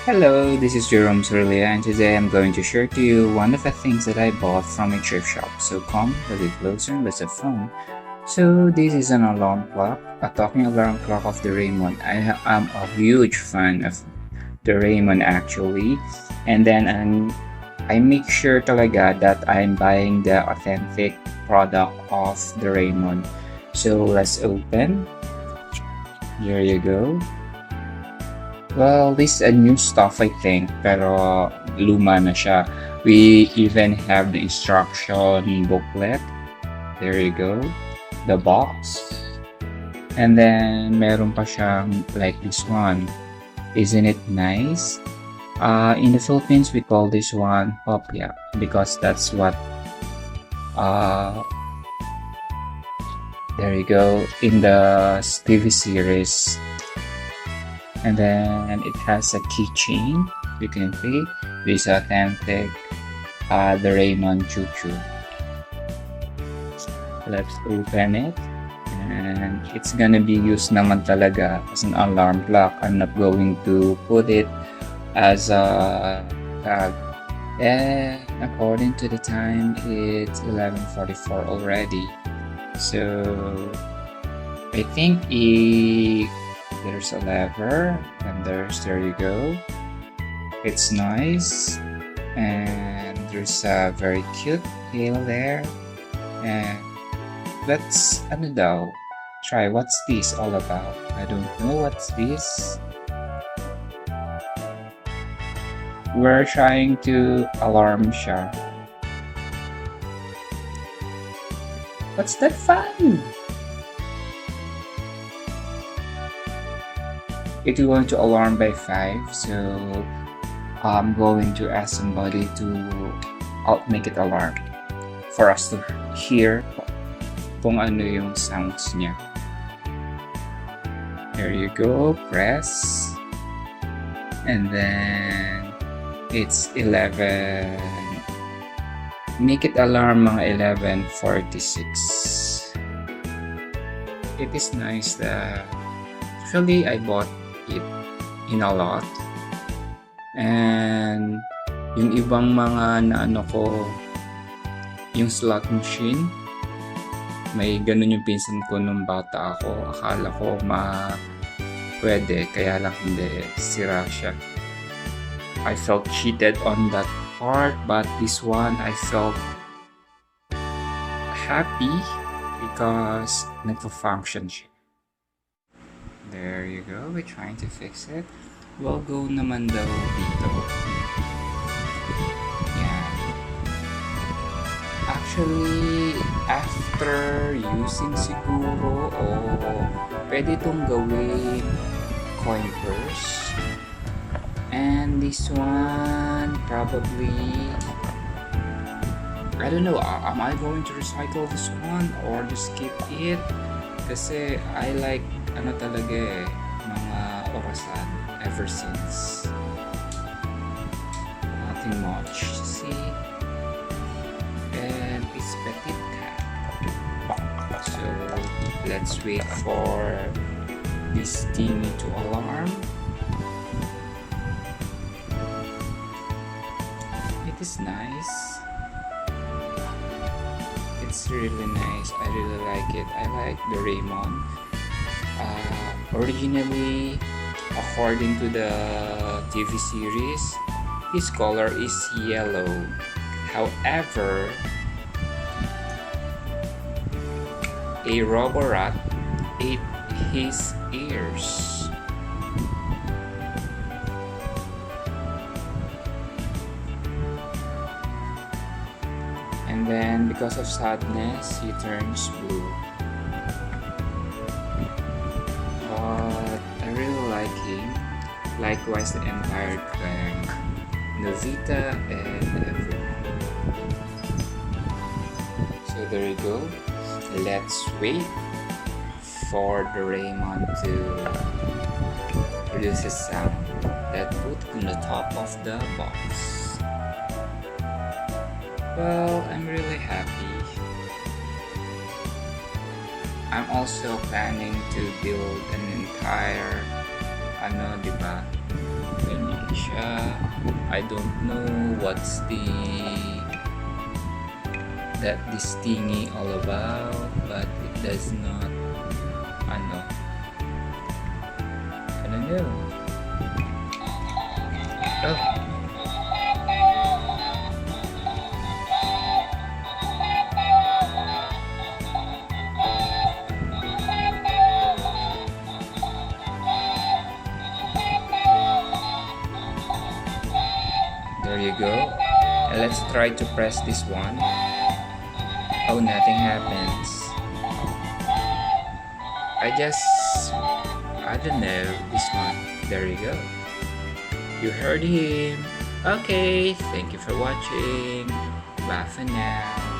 Hello, this is Jerome Surlia, and today I'm going to share to you one of the things that I bought from a thrift shop. So come a bit closer and let's have fun. So this is an alarm clock, a talking alarm clock of the Doraemon. I am a huge fan of the Doraemon actually, and then I make sure talaga that I'm buying the authentic product of the Doraemon. So let's open. Here you go. Well, this is a new stuff I think, pero luma na siya. We even have the instruction booklet. There you go. The box. And then meron pa siyang like this one. Isn't it nice? In the Philippines, we call this one popya because that's what there you go in the TV series. And then it has a keychain you can pick. This authentic Doraemon Choo Choo. Let's open it. And it's gonna be used naman talaga as an alarm clock. I'm not going to put it as a tag. And according to the time, it's 11:44 already. So I think there's a lever and there you go. It's nice and there's a very cute tail there. And let's try what's this all about. I don't know what's this. We're trying to alarm siya. What's that fun? It will going to alarm by 5, so I'm going to ask somebody to make it alarm for us to hear kung ano yung sounds niya. There you go, press. And then it's 11. Make it alarm mga 11:46. It is nice that actually I bought it in a lot, and yung ibang mga naano ko, yung slot machine, may ganun yung pinsan ko nung bata ako. Akala ko pwede, kaya lang hindi, sira siya. I felt cheated on that part, but this one I felt happy because nagpa-function siya. There you go, we're trying to fix it. We'll go naman daw dito. Yan. Actually, after using siguro, pwede itong gawin coin purse. And this one, probably, I don't know, am I going to recycle this one or just keep it? Kasi I like talaga mga orasan ever since. Nothing much to see. And it's petit cat. So let's wait for this thingy to alarm. It is nice. It's really nice. I really like it. I like the Doraemon. Originally, according to the TV series, his color is yellow. However, a Roborat ate his ears. And then, because of sadness, he turns blue. But I really like him. Likewise, the entire gang, Novita and everyone. So there you go. Let's wait for the Doraemon to produce his sound that put on the top of the box. Well, I'm really happy. I'm also planning to build an entire, diba? Ganyan. siya. I don't know what's this thingy all about, but it does not, ano, I don't know. Oh, there you go. And let's try to press this one. Oh, nothing happens. I don't know this one. There you go. You heard him. Okay, thank you for watching. Bye for now.